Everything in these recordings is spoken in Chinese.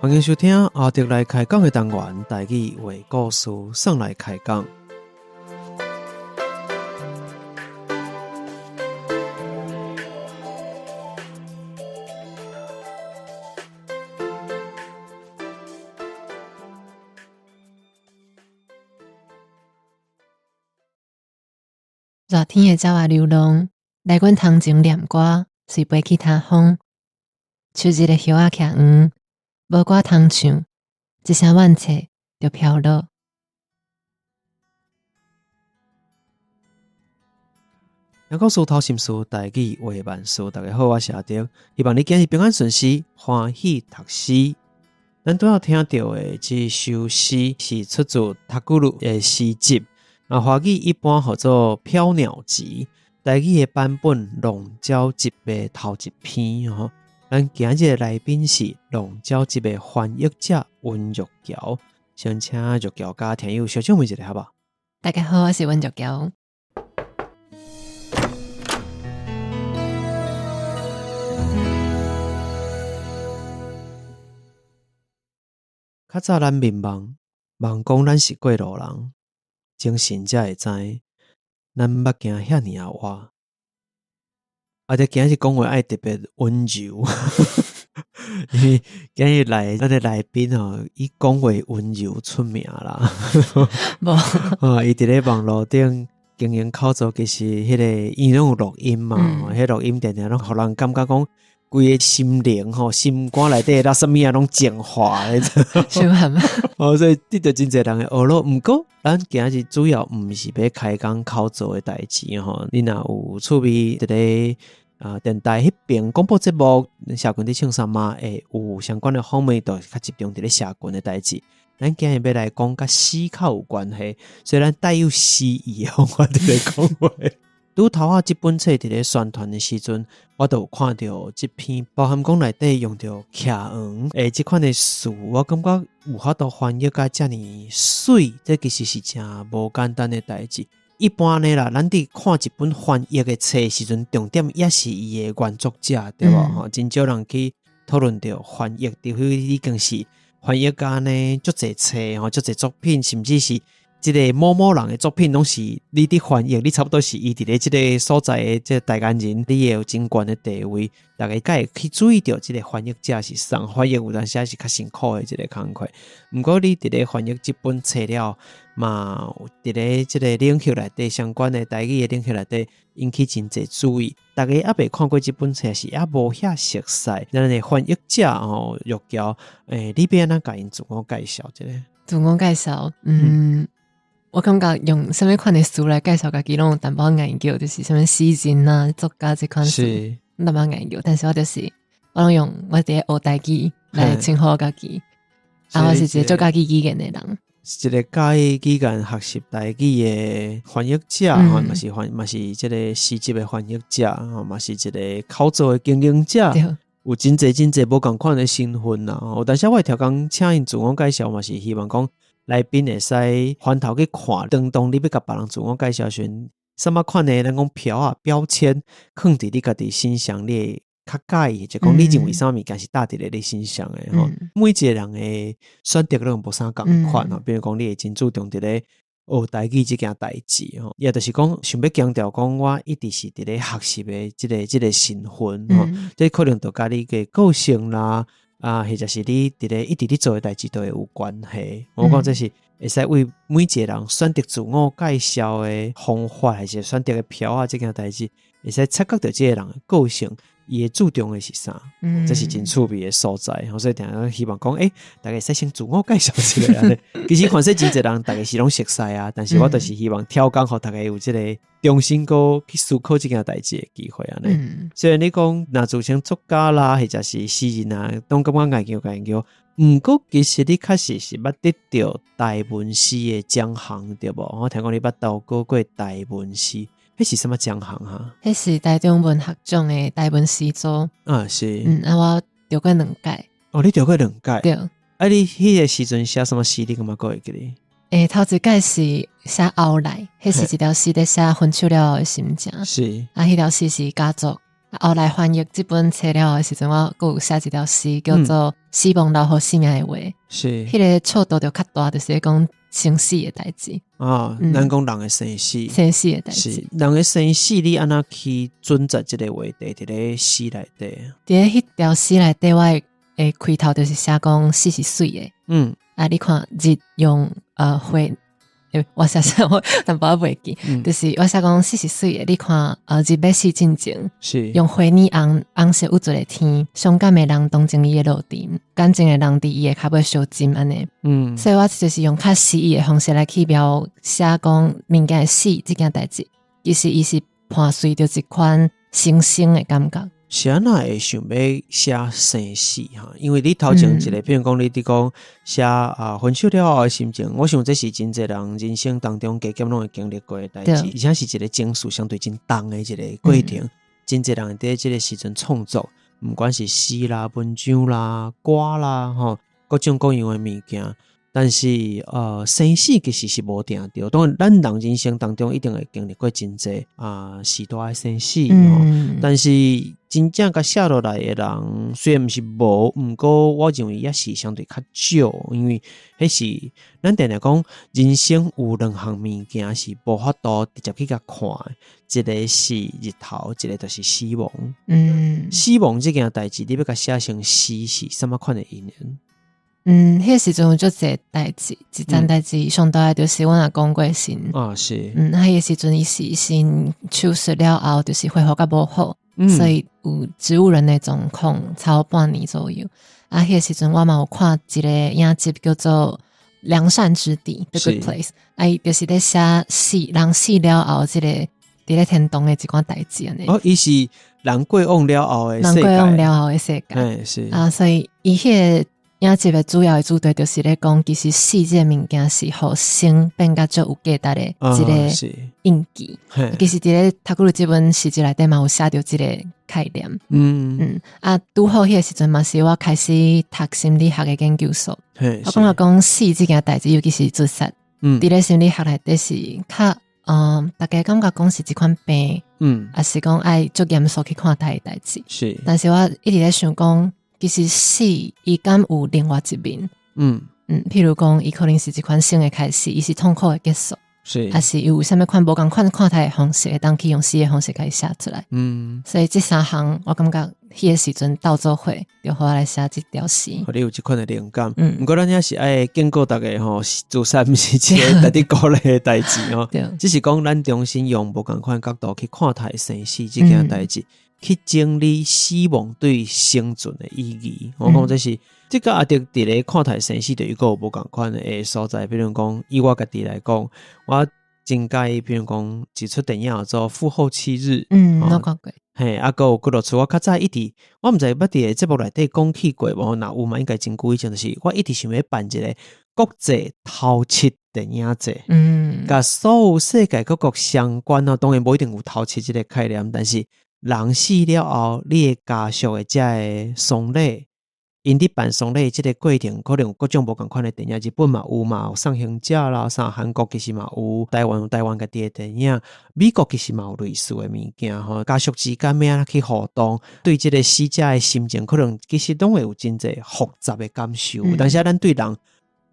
欢迎收听阿德来开讲的单元，台语话故事送来开讲。热天的鸟仔流浪，来阮窗前念歌，随飞去他方。树日的叶仔徛黄，无歌通唱，一声怨切就飘落。听故事偷心事，台语话万事。大家好，我是阿德，希望你今日平安顺遂，欢喜读诗。咱拄要听到的这首诗是出自塔古鲁的诗集，华语一般叫做《飘鸟集》，台语的版本《龙鸟集》的头一篇吼。咱今日的来宾是《龙鸟集》的翻译者温玉桥，先请玉桥甲听友小唱一下好不好？大家好，我是温玉桥。较早咱面梦讲咱是过路人，精神才会知，咱捌行遐尔啊活。这今日讲话爱特别温柔，因为今日来咱的来宾伊讲话温柔出名啦。无伊伫咧网络顶经营口座，其实迄个伊拢有录音嘛，迄录音定定拢互人感觉讲。规个心灵心肝内底，那什么啊，拢净化咧，是吗？所以得到真侪人的学咯。毋过，咱今日主要毋是要开讲口座的代志你若有趣味伫咧电台迄边广播节目，社群伫唱啥嘛？会有相关的方面，都较集中伫咧社群的代志。咱今日要来讲甲思考有关系，虽然带有诗意的方法伫咧讲话。拄头啊，这本册伫咧宣传的时阵，我都有看到这篇包含讲内底用到徛黄这款的词，我感觉有法度翻译甲遮尔水，这其实是真无简单的代志。一般呢啦，咱伫看一本翻译的册的时阵，重点也是伊的原作者，对无？真少人去讨论到翻译，除非已经是翻译家呢，足侪册足侪作品，甚至是。这个某某人的作品拢是你伫翻译，你差不多是伊伫咧这个所在的这个代言人，你也有真悬的地位，大家才会去注意到这个翻译者是啥，翻译有当时是较辛苦的这个工课。不过你伫咧翻译这本册了嘛，伫咧这个领域内底相关的台语的领域内底引起真侪注意。大家还未看过这本册是也无遐熟悉，咱的翻译者玉桥，你要安怎甲因自我介绍一下？自我介绍，我感觉用什么款的书来介绍家己拢有淡薄研究，就是什么诗人啊、作家这款书淡薄研究，但是我拢用我伫学台语来称呼家己，我是一个做家己语言的人，是一个家己语言学习台语的翻译者，嘛是这个诗集的翻译者，嘛是一个口座的经营者，有真侪无共款的身份啦。但是我会调讲请因自我介绍嘛，是希望讲。来宾会使翻头去看，当你要甲别人自我介绍时，什么款的咱讲票啊标签，放伫你家己身上，你较介意，就讲你认为啥物件是搭伫咧你身上的每一个人的选择拢无啥共款比如讲你会真注重伫咧学台语这件代志也就是讲想要强调讲我一直是伫咧学习的这个身份这可能就甲你的个性啦。或者是你伫咧一直咧做的代志都会有关系。我讲这是会使为每一个人选择自我介绍的方法，还是选择的票啊，这件代志会使察觉到这个人的个性，伊会注重的是啥？这是真趣味的所在。所以定下希望讲，大家使先自我介绍一下。其实看说真侪人，大家是拢熟悉啊，但是我就是希望挑工，互大家有这个重新去思考这件代志的机会啊。虽然你讲那自称作家啦，或者是诗人啊，都感觉研究，不过其实你确实是捌得到台文诗的奖项，对不？我听讲你捌投稿过台文诗。迄是什么奖项哈？迄是台中文学奖的台文诗组是我得过2届。你得过2届？对。你迄个时阵写什么诗？你感觉还会记得？头一届是写后来，迄是一条诗在写分手了的心情。是迄条诗是家族后来翻译这本册了的时阵，我还有写一条诗叫做死亡留予生命的话，是迄个触度就较大，就是讲生死的代志啊，咱讲人的生死，生死的代志，是人的生死，你安怎去准则这个话题伫咧诗内底？伫迄条诗内底，我会开头就是写讲死是水的，你看日用花。我写我淡薄仔袂记，就是我写讲死是水的。你看日要死进前，是用花呢红色有一个天，伤感的人同情伊的落地，感情的人伫伊的脚尾烧浸安尼。所以我就是用较诗意的方式来去描写讲物件的死这件代志，其实伊是伴随着一款生的感觉。是安那会想要写生死哈？因为你头前一个，比如讲你伫讲写分手了后的心情，我想这是真侪人人生当中加减拢会经历过的代志，而且是一个情绪相对真重的一个过程。真侪人伫这个时阵创作，不管是诗啦、文章啦、歌啦，各种各样的物件。但是生死其实是无定着，当然咱人人生当中一定会经历过真侪时代的生死，但是真正甲写落来的人虽然毋是无，不过我认为也是相对较少，因为迄是咱定定讲人生有两项物件是无法度直接去甲看的，一个是日头，一个就是死亡。死亡这件代志，你要甲写成诗是什么款的意念？迄个时阵有足侪代志，一件代志上大就是阮阿公过身是迄个时阵伊是先手术了后，就是恢复甲无好，所以有植物人的状况超半年左右。迄个时阵我嘛有看一个影集叫做《良善之地》The Good Place， 伊就是咧写人死了后，即个伫咧天堂的一款代志安尼。伊是人过往了后的世界，人过往了后的世界，是所以伊迄个影集的主要的主题就是咧讲，其实死这个物件是互生变甲足有价值的一个印记。其实伫咧读过这本诗集内底嘛有写到这个概念。拄好迄个时阵嘛是我开始读心理学的研究所。我感觉讲死这件代志，尤其是自杀，伫咧心理学内底是较大家感觉讲是一款病，还是讲爱足严肃去看待的代志。是，但是我一直咧想讲。其实死伊敢有另外一面，譬如讲，伊可能是一款生的开始，伊是痛苦的结束，是，还是有啥物款无共款看待的方式，当去用死的方式给伊写出来。所以这三项我感觉迄个时阵斗做伙，就互我来写这条诗，互你有这款的灵感。不过咱也是爱警告大家自杀不是一个值得鼓励的代志只是讲咱重新用无共款角度去看待生死这件代志。去整理死亡对生存的意义，我讲这个阿迪伫咧看待生死，就一个无共款的所在。比如讲，以我家己来讲，我真介意，比如讲一出电影叫做《父后7日》，我看过。还有几落出我较早一直，我毋知捌伫个节目内底讲起过无？那有嘛？应该真久以前，就是我一直想要办一个国际头七电影节，甲所有世界各国相关当然无一定有头七这个概念，但是。人死了后，你的家属的这个丧礼，因伫办丧礼这个过程，可能有各种无共款的电影，日本嘛有嘛，有送行者啦，上韩国其实嘛有，台湾有台湾家己的电影，美国其实嘛有类似的物件家属之间要安怎去互动，对这个死者的心情，可能其实拢会有真侪复杂的感受，但是咱对人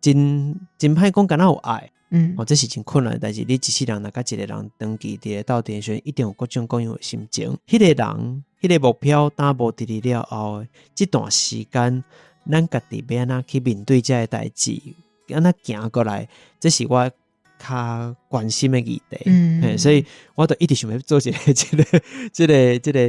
真歹讲，敢若有爱。这是真困难的代志。你一世人若甲一个人长期伫咧斗阵时，一定有各种各样的心情。迄个人，迄个目标打无伫你了后，这段时间，咱家己要安怎去面对这个代志，安怎行过来，这是我较关心的议题。所以我就一直想要做这个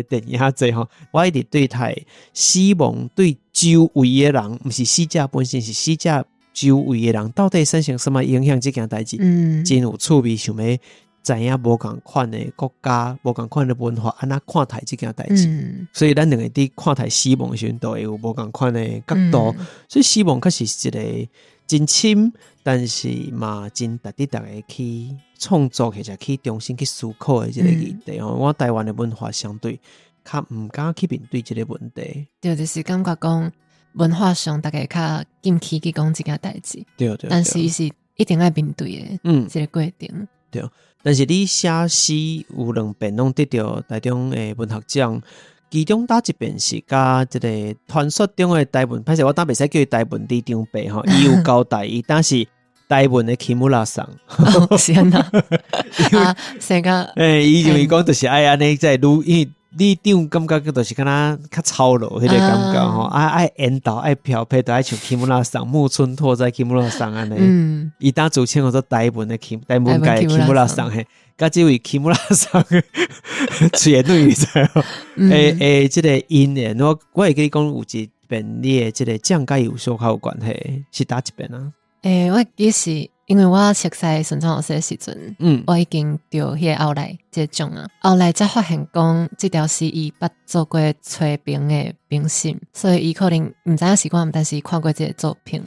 电影节我一直对待死亡对周围的人，不是死者本身，是死者。周围的人到底产生什么影响？这件代志，真有趣味，想要知影无共款的国家、无共款的文化，安怎看待这件代志。所以咱两个伫看待死亡的时候，都会有无共款的角度。所以死亡确实是一个真深，但是嘛真值得大家去创作，或者去重新去思考的这个议题。我台湾的文化相对较唔敢去面对这个问题。对，就是感觉讲。文化上大概较禁起去讲这件代志，对，但是是一定要面对的，这个过程。对，但是你写诗有2遍拢得到台中的文学奖，其中搭一边是甲即个传说中的台文，歹势我当袂使叫伊台文李长白吼，伊有交代伊当是台文的起木拉桑。哦，是安那啊，生个伊就伊讲就是爱安尼在愈因为李长感觉就是敢若较操劳迄个感觉吼，爱引导爱漂配，都爱像起木拉桑木村拓哉起木拉桑安尼。伊当主称叫做台文的台文界起木拉桑嘿。甲即位起木拉桑嘴女你知道？即个音诶，我会跟你讲有一遍你诶，即个酱甲有小可有关系，是打一遍啊？我其实因为我熟悉孙中老师诶时阵，我已经着迄个后来即种啊，后来才发现讲即条是伊捌做过吹兵诶兵信，所以伊可能毋知影是我，但是伊看过即个作品。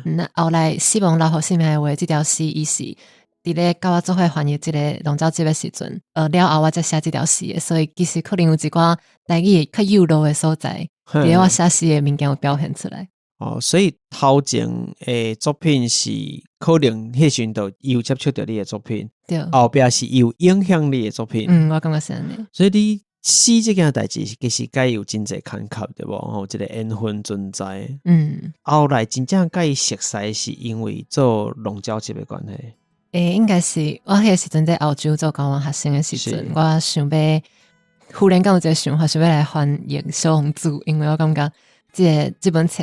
那后来希望老好生命诶话，即条诗伊是伫咧甲我做伙翻译即个龙舟集诶时阵，了后我才写即条诗诶，所以其实可能有一寡台语较幼弱诶所在，伫咧我写诗诶物件有表现出来。所以头前诶作品是可能迄时阵有接触到你诶作品，对，后壁是有影响你诶作品。我感觉是安尼。所以你诗即件代志其实该有真侪坎坷对无？吼，即个缘分存在。后来真正甲伊熟悉是因为做龙舟集诶关系。应该是我迄个时阵在澳洲做交换学生诶时阵，我想要忽然间有一个想法，想要来翻译《小王子》，因为我感觉即本册。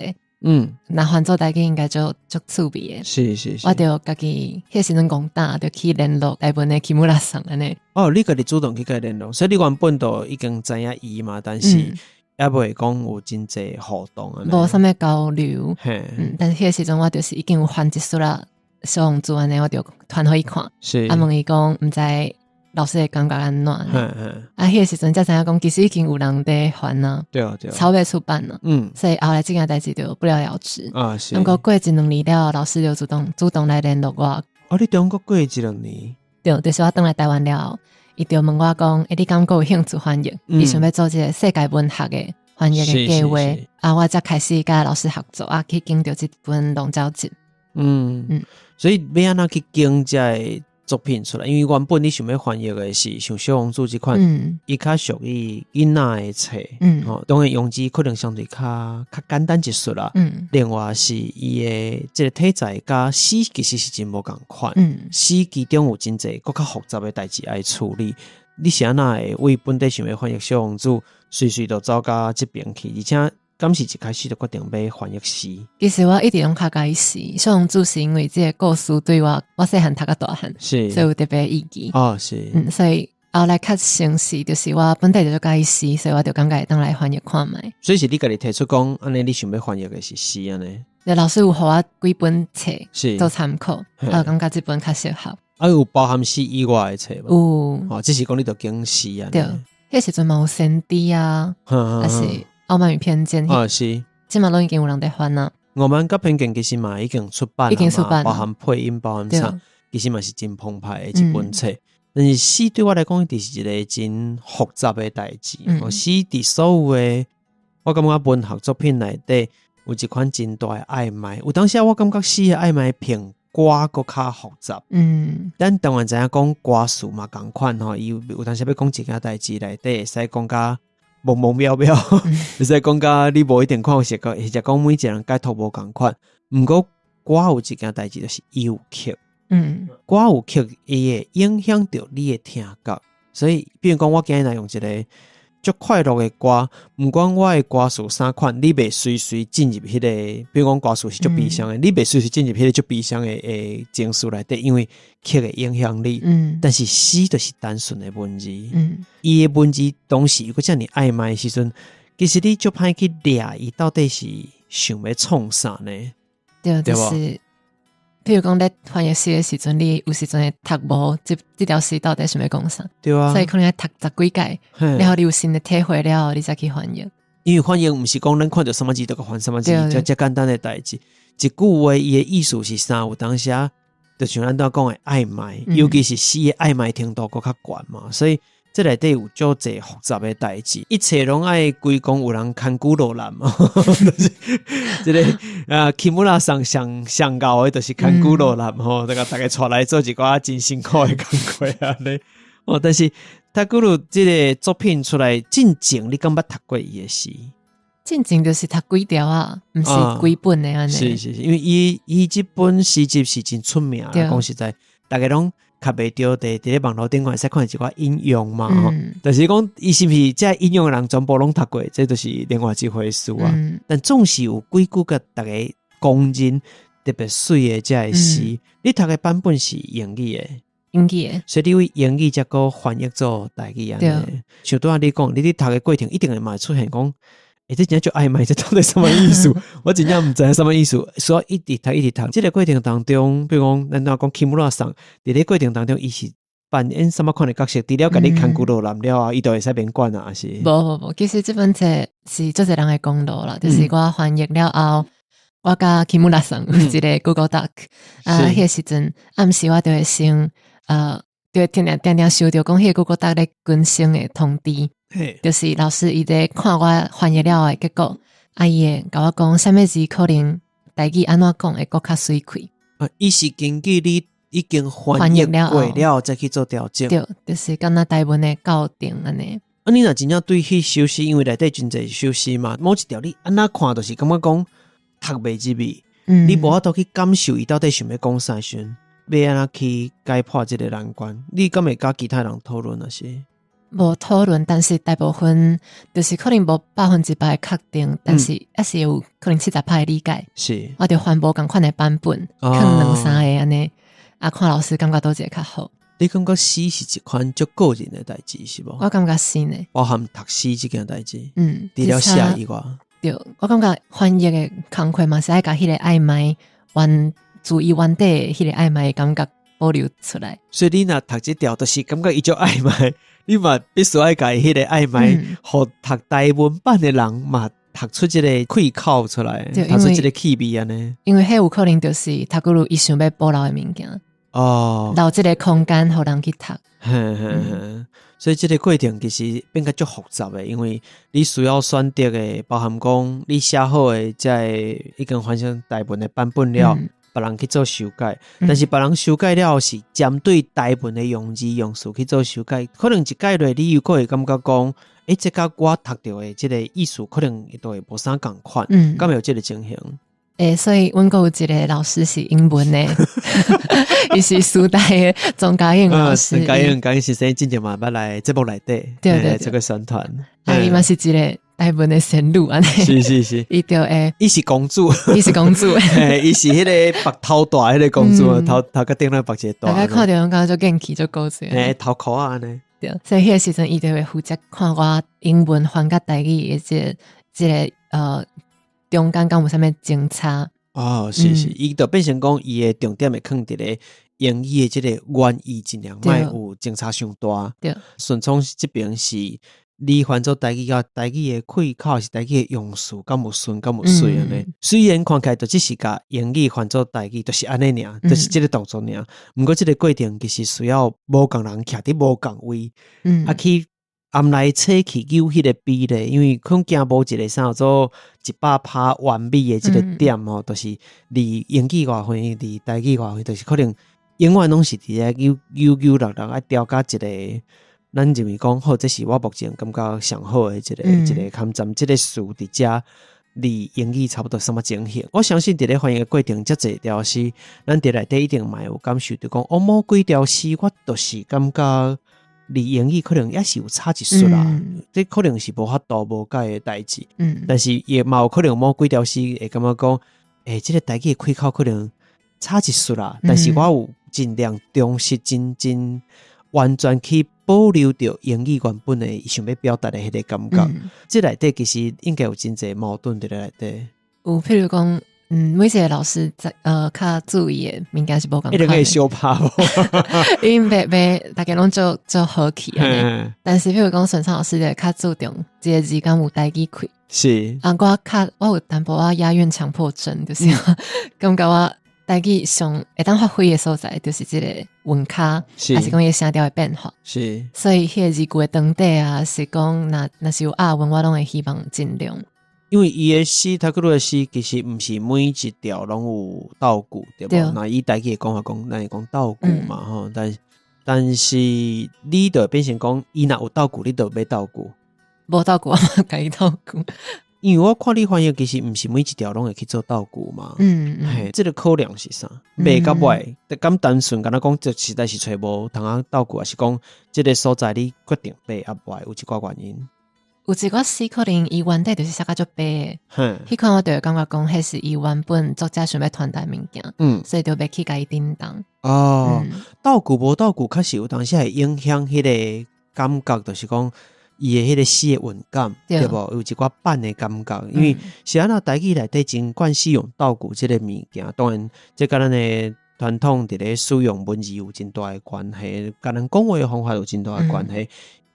那翻做台语应该就趣味诶，是，我就家己迄时阵讲打，就去联络台湾诶起木拉桑安尼。你家己主动去甲联络，所以你原本都已经知影伊嘛，但是也袂讲有真侪互动安尼，无啥物交流。但是迄时阵我就是已经有翻一出啦小王子安尼，我就传互伊看，问伊讲毋知老师会感觉安怎？迄个时阵才知影讲，其实已经有人在翻啊，对，草尾出版了，所以后来这件代志就不了了之啊。是，不过过1-2年了，老师就主动来联络我。你中国过1-2年？对，就是我回来台湾了，伊就问我讲，你敢有兴趣翻译？你想要做一个世界文学的翻译的计划我才开始跟老师合作去经着这本龙舟集。所以要安怎去经这作品出来？因为原本你想要翻译的是像小王子这款，伊较属于囡仔的册，当然用字可能相对较简单一些啦。另外是伊的这个体裁甲诗其实是真无共款，诗其中有真侪较复杂的代志爱处理。你是安那会为本地想要翻译小王子，随就走到这边去，而且敢是一开始就决定要翻译诗？其实我一直拢较介意诗，小王子是因为这个故事对我细汉读到大汉，是所以有特别意义。是，所以后来较成事就是我本地就介意诗，所以我就感觉会当来翻译看卖。所以是你家己提出讲，安尼你想要翻译的是诗安尼？老师有给我几本册做参考，我感觉这本较适合。有包含诗以外的册无？有，只是讲你就经诗啊。对，迄时阵嘛有先知啊，还是傲慢与偏见是，即嘛拢已经有人在翻啦。傲慢甲偏见其实嘛已经出版了，包含配音，包含啥，其实嘛是真澎湃的一本册。但是诗对我来讲，一定是一个真复杂的代志。诗伫所有的，我感觉文学作品内底有一款真大的暧昧。有当时我感觉诗的暧昧偏歌搁较复杂。但当然知影讲歌词嘛共款吼，伊有当时要讲一件代志内底会使讲甲懵懵渺渺，会使讲甲你无一定看有写个，或者讲每一个人解读无共款。毋过歌有一件代志就是伊有曲，歌有曲伊会影响到你的听觉，所以比如讲我今日用一个足快乐的歌，毋管我的歌词啥款，你袂随随进入迄个，比如讲歌词是足悲伤的，你袂随随进入迄个足悲伤的情绪内底，因为曲会影响你。但是诗就是单纯的文字，伊的文字当时如果遮尔暧昧的时阵，其实你足歹去抓伊到底是想要创啥呢？对，就是譬如讲在翻译诗的时阵，你有时阵会读无这条诗到底想要讲啥？对啊，所以可能要读10几届，然后你有新的体会了，你再去翻译。因为翻译毋是讲咱看到什么字就去翻什么字，就这简单的代志。一句话伊的意思是啥？有当时就像咱都讲的暧昧，尤其是诗的暧昧程度更较悬嘛，所以这内底有足侪复杂的代志，一切拢爱归功有人牵古罗兰嘛，这个起木拉上上高的就是牵古罗兰吼，大家带来做一个真辛苦的工作啊咧。但是塔古鲁这个作品出来进前，你敢捌读过伊的诗？进前就是读几条啊，毋是几本的安尼。是，因为伊这本诗集是真出名啦，讲实在，大家拢较袂着伫咧网络顶会使看一寡引用嘛，但是讲伊是毋是这引用的人全部拢读过，这就是另外一回事啊。但总是有几句甲大家公认特别水的这个诗，你读的版本是英语的。所以你为英语才个翻译做台语安尼。像拄仔你讲，你读的过程一定会嘛出现讲。这真正就暧昧，这到底什么意思？我真正唔知什么意思，所以一直读。这个过程当中，比如讲，咱若讲基姆拉桑，在这个过程当中，伊是扮演什么款的角色？除了甲你看古罗南了啊，伊都会使变管啊，是？不，其实这本册是做侪人的功劳啦，就是我翻译了后，我甲基姆拉桑一个 Google Doc 迄个时阵暗时我就会先就会定定收到讲迄个 Google Doc 咧更新的通知。就是老师伊在看我翻译了的结果，伊会甲我讲啥物字可能台语安怎讲会更较水开。伊是根据你已经翻译过了再去做调整。对，就是敢若台文的校订安尼。你若真正对迄首诗，因为内底真侪首诗嘛，某一条你安怎看就是感觉讲读袂入味，你无法度去感受伊到底想要讲啥时阵，要安怎去解破这个难关？你敢会甲其他人讨论那些？无讨论，但是大部分就是可能无100%确定，但是还是有可能70%的理解。是，我就翻无共款的版本，看2-3个安尼，看老师感觉都一个较好。你感觉诗是一款足个人的代志是无？我感觉是呢，包含读诗这件代志。除了写以外，对，我感觉翻译的工课嘛是爱甲迄个暧昧自伊原底迄个暧昧的感觉保留出来。所以你若读这条，就是感觉伊足暧昧。你嘛必须爱甲迄个暧昧，互读台文版的人嘛读出这个开口出来，读出这个气味安尼。因为迄有可能就是塔古鲁伊想要保留的物件留这个空间互人去读。所以这个过程其实变得足复杂的，因为你需要选择的，包含讲你写好的在已经翻成台文的版本了。别人去做修改，但是别人修改了是针对台文的用字用词去做修改，可能一改落你又可会感觉讲，这甲我读到的这个意思可能都会无啥共款，敢有这个情形？所以阮还有一个老师是英文的，伊是苏大的钟嘉英老师。钟嘉英先生真正嘛捌来节目内底，对这个宣传，伊嘛是一个台文的先路安尼。是，伊就伊是公主，伊是公主，伊是迄个白头大迄个公主，头壳顶了白一个大。大家看到感觉就元气就高兴。头壳啊呢。对，所以迄个时阵伊就会负责看我英文翻甲台语的这个中间敢有啥物精差。是，伊就变成讲伊的重点会放伫咧英语的这个原意尽量莫有精差伤大。对，顺从这边是你翻做台语，台语的开口是台语的用词，敢有顺，敢有水安尼。虽然看起来就只是甲英语翻做台语，就是安尼尔，就是这个动作尔。不过这个过程其实需要无共人徛伫无共位，去按来测去有迄个比例，因为可能惊无一个啥做100%完美的这个点就是离英语外分，离台语外分，就是可能永远拢是伫咧悠人爱调甲一个。咱认为讲好，这是我目前感觉上好的一个看站，这个词伫遮离英语差不多什么情形。我相信伫咧翻译的过程，遮侪条诗，咱伫内底一定嘛有感受到讲，某几条诗，我就是感觉离英语可能也是有差一丝啦。这可能是无法度无解的代志。但是也嘛有可能某几条诗会感觉讲，这个台语的开口可能差一丝啦。但是我有尽量忠实真完全去保留着英语原本的想要表达的迄个感觉。这内底其实应该有真侪矛盾伫内底。有譬如讲，每一个老师较注意的物件是无共款的。一定可以相拍无？因为大家拢做好气安尼。但是譬如讲，顺畅老师就较注重这个字敢有台语开。是。我有淡薄押韵强迫症，就是感觉我。台语上会当发挥的所在，就是这个韵脚，还是讲伊声调的变化。是，所以迄个字句的长短啊，是讲那是有押韵，我拢会希望尽量。因为伊的诗，他嗰度的诗其实毋是每一条拢有倒句，对不？那以台语的讲法讲，咱会讲倒句嘛吼，但但是你就变成讲伊若有道具你就买道具，无道具我嘛家己道具。因为我看你翻译其实毋是每一条拢会去做道具嘛，嘿，这个考量是啥？买甲买，咁单纯敢若讲，就实在是找无同啊道具，还是讲这个所在你决定买啊买，有一寡原因。有一个是可能伊原底就是写甲足白的，迄款我就会感觉讲，迄是伊原本作者想要传达物件，所以就要去甲伊叮当。道具无道具，确实有当时会影响迄个感觉，就是讲。伊诶迄个诗诶韵感，对无？有一寡版诶感觉，因为是安那台语内底真惯使用道具即个物件，当然即甲咱诶传统伫咧使用文字有真大诶关系，甲咱讲话诶方法有真大诶关系。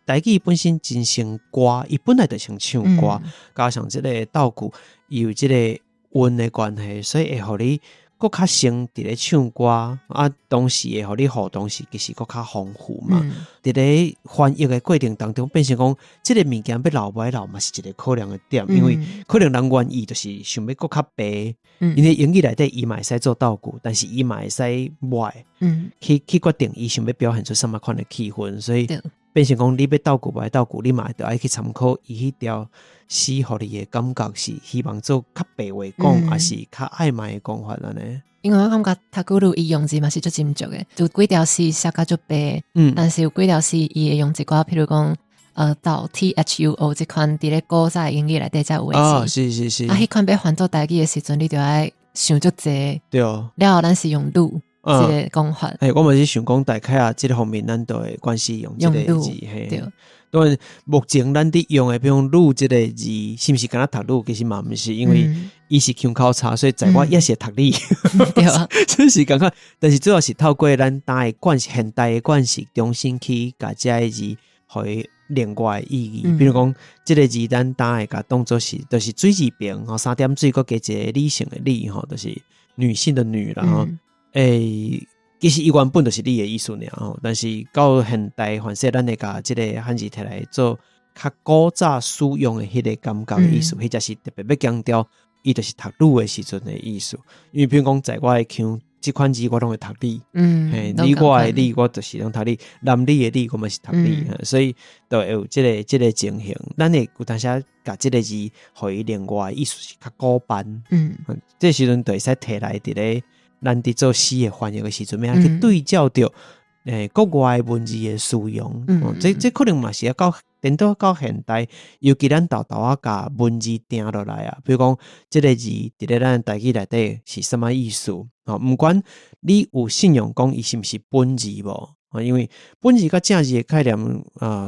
台语本身真成歌，伊本来就像唱歌，加上即个道具伊有即个韵诶关系，所以会互你搁较生伫咧唱歌啊，当时会互你互动时其实搁较丰富嘛。伫咧翻译诶过程当中，变成讲即个物件要留不留嘛，是一个考量诶点，因为可能人愿意就是想要搁较白，因为英语内底伊嘛会使做道具，但是伊嘛会使卖，去决定伊想要表现出什么款诶气氛，所以变成讲你要道具买道具，你嘛就爱去参考伊迄条诗互你诶感觉是希望做较白话讲，还是较暧昧诶讲法安尼。因为我感觉塔古鲁伊用字嘛是足斟酌诶，就几条诗写甲足白，但是有几条诗伊会用一寡，譬如讲到 THUO 这款伫咧古早英语内底才有诶字，是迄款要换做台语诶时阵，你就爱想足济，对，了后咱是用路这个讲法。我嘛是想讲大概啊，这个方面咱都会关系用这个字，嘿。当然，目前咱伫用诶，比如路这个字，是毋是敢若读路？其实嘛毋是，因为伊是腔口差，所以在我也是读理，对啊，真是感觉。但是主要是透过咱当诶惯现代诶惯习，重新去甲这个字，互伊另外意义。比如讲，这个字咱当会甲当做是，就是水字边吼，3点水，佮加一个理性诶理吼，就是女性的女啦吼，其实伊原本就是你的意思尔吼，但是到现代反正咱会甲即个汉字摕来做较古早使用的迄个感觉的意思，迄才是特别要强调，伊就是读女的时阵的意思。因为比如讲，在我的腔即款字我拢会读你，你我的你我就是拢读你，男你的你我嘛是读你，所以都会有即个情形。咱会有当时甲即个字，互伊另外意思是较古板，这时阵就会使摕来伫咧。咱伫做诗的翻译的时阵，要去对照着国外文字的使用，这可能嘛是要到等到到现代，尤其咱豆豆啊，甲文字定落来啊，比如讲这个字伫咧咱台语内底是什么意思啊？不管你有信用讲伊是毋是本字无啊？因为本字甲正字的概念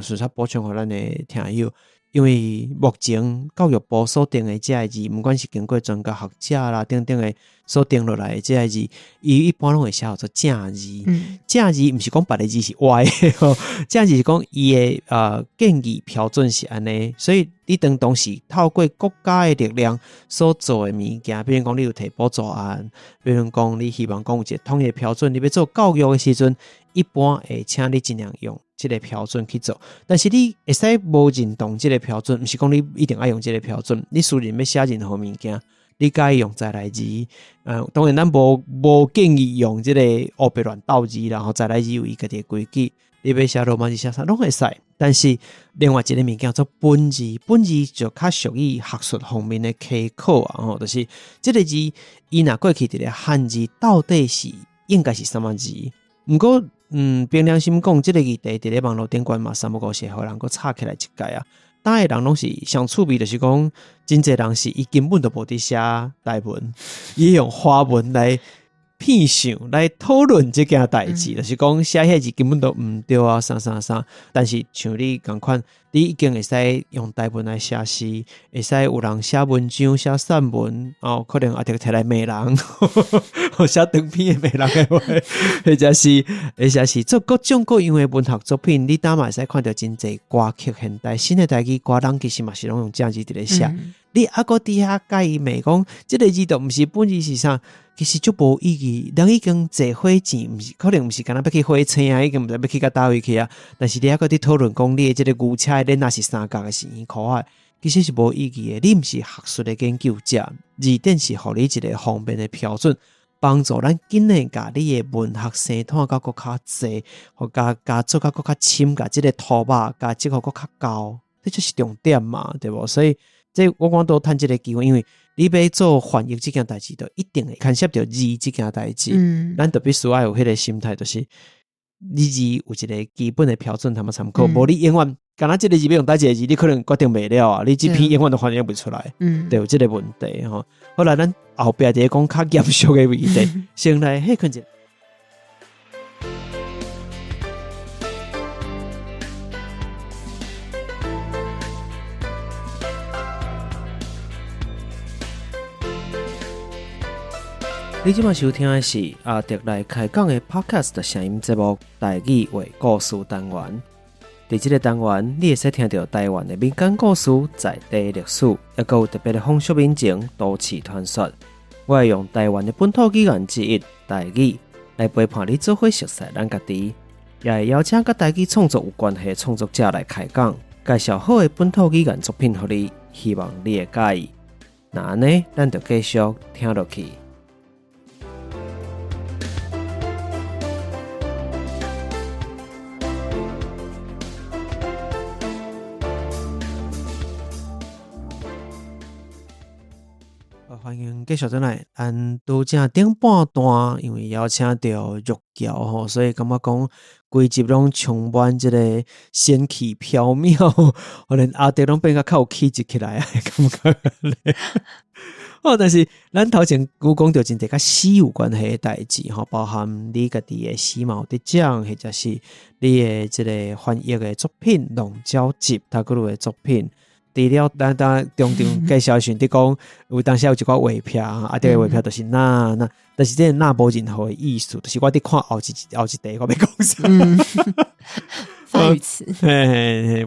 顺便补充互咱的听友。因为目前教育部所定的这个字，不管是经过专家学者啦等等的所定落来的这个字，伊一般拢会写做正字。正字毋是讲别的字是歪的，正字是讲伊的建议标准是安尼，所以你当时透过国家的力量所做的物件，比如讲你有提补助案，比如讲你希望讲有一个统一标准，你要做教育的时阵，一般会请你尽量用这个标准去做，但是你会使无认同这个标准，不是讲你一定要用这个标准。你私人要写任何物件，你该用再来字。当然咱无建议用这个乌白乱斗字，然后再来字有伊家己的规矩。你要写罗马字写啥拢会使，但是另外一个物件叫做本字，本字就较属于学术方面的科考啊，就是这个字伊若过去伫咧汉字到底是应该是什么字？不过凭良心讲，这个议题伫咧网络顶悬嘛，三不五时互人搁吵起来一界啊。当的人拢是上趣味，就是讲真侪人是伊根本都无伫写台文，伊用华文来骗想来讨论这件代志，就是讲写遐字根本都毋对啊，啥。但是像你共款，你已经会使用台文来写诗，会使有人写文章、写散文，可能也摕来骂人，写长篇的骂人的话，或者是做各种各样的文学作品，你当嘛会使看到真侪歌曲现代新的台语歌人其实嘛是拢用正字伫咧写。你还搁底下介意骂讲，这个字都毋是本字是啥？其实就无意义。人已经坐火箭，毋是可能毋是干那要去火车啊，已经毋知要去到倒位去啊。但是你还搁伫讨论讲，你的这个牛车恁若是三角的是圆箍啊，其实是无意义的。你毋是学术的研究者，字典是互你一个方便的标准。帮助咱紧诶甲你诶文学生态甲搁较济，或甲做甲搁较深，甲即个图画甲即个搁较高，这就是重点嘛，对无？所以这我都趁即个机会，因为你要做翻译即件代志，就一定会牵涉到字即件代志，咱就必须要有迄个心态，就是你字有一个基本的标准，他们参考，无你永远敢若即个字要用倒一个字，你可能决定袂了啊，你即篇永远都翻译不出来，对，有即个问题吼。后来咱后壁伫讲较严肃的问题，先来迄看一下。你今晚收听的是阿德来开讲的 Podcast 声音节目《台语话故事》单元。在这个单元，你会使听到台湾的民间故事、在地历史，也有特别的风俗民情、都市传说。我会用台湾的本土语言之一台语来陪伴你做伙熟悉咱家己，也会邀请跟台语创作有关系的创作者来开讲，介绍好的本土语言作品给你，希望你会喜意。那安尼，咱就继续听落去。欢迎继续转来，拄正顶半段，因为邀请到玉桥吼，所以感觉讲规集拢充满这个仙气飘渺，可能阿德拢变较有气质起来啊，感觉咧。哦，但是咱头前有讲到真侪甲诗有关系的代志吼，包含你家己的诗嘛有得奖，或者是你的这个翻译的作品《龙角集》，他各路的作品。除了咱中介绍时你讲有当时有一寡画片啊，这个画片就是那，但是这个那无任何的意思，就是我伫看后一题我要讲啥，发语词，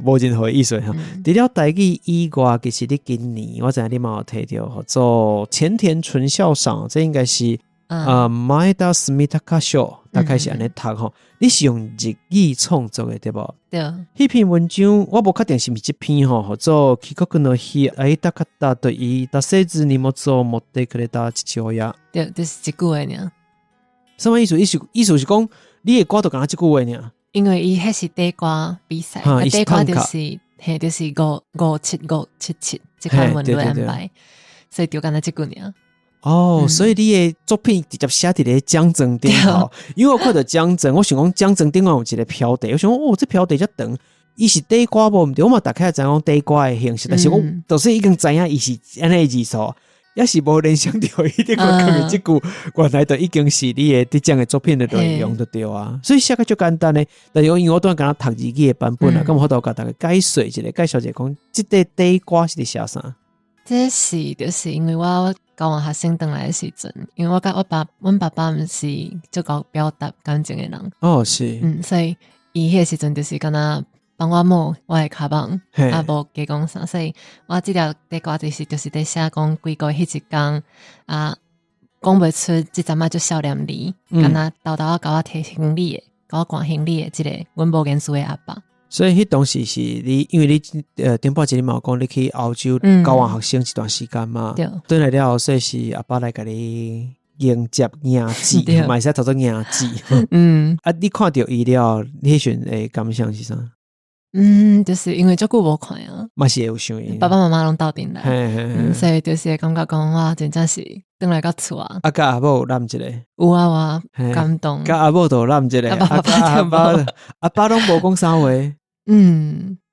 无任何的意思哈。除了台语以外，其实你今年我知影你嘛有摕到做前田纯孝赏，这应该是前田史密特卡賞，大概是安尼读吼。你是用日语创作的对无？对。迄篇文章我无确定是毋是这篇吼，叫做帰国の日会いたかったと言い出せず荷物を持ってくれた父親。对，就是一句话尔。什么意思？意思是讲你的歌就讲这句话尔。因为伊迄是地歌比赛，地歌就是57577这款文类安排，所以就讲这句尔。所以你的作品直接写伫咧奖状顶头，因为我看到奖状，我想讲奖状顶上有一个标题，我想讲这标题遮长，伊是地歌无毋对，我嘛大概知影讲地歌的形式，但是我就是已经知影伊是安尼字数，也是无联想到一定我讲的这句，原来就已经是你的这奖的作品的内容就对啊，所以写个就简单嘞，但是因为我当敢若读日语的版本啊，咁我都甲大家介绍一下，讲这个地歌是伫写啥？这是就是因为我交换学生回来的时阵，因为阮爸爸毋是足够表达感情的人。是。所以伊迄个时阵就是敢若帮我摸我的骹膀，啊无加讲啥，所以我这条地歌就是在写讲规个迄一天啊，讲袂出即阵仔就少年离，敢若豆豆甲我摕行李的，甲我赶行李的即个阮无认识的阿爸。所以迄当时是你，因为你顶半节你嘛有讲你去澳洲交换学生一段时间嘛，转来了后，所以是阿爸来甲你迎接迎接，嘛会使读做迎接。你看到伊了，你迄阵的感想是啥？就是因为足久无看啊，嘛是有想爸爸妈妈拢斗阵来，所以就是感觉讲哇，真正是转来到厝啊。甲阿某有揽一个，有啊，我感动。甲阿某都揽一个，阿爸拢无讲啥话。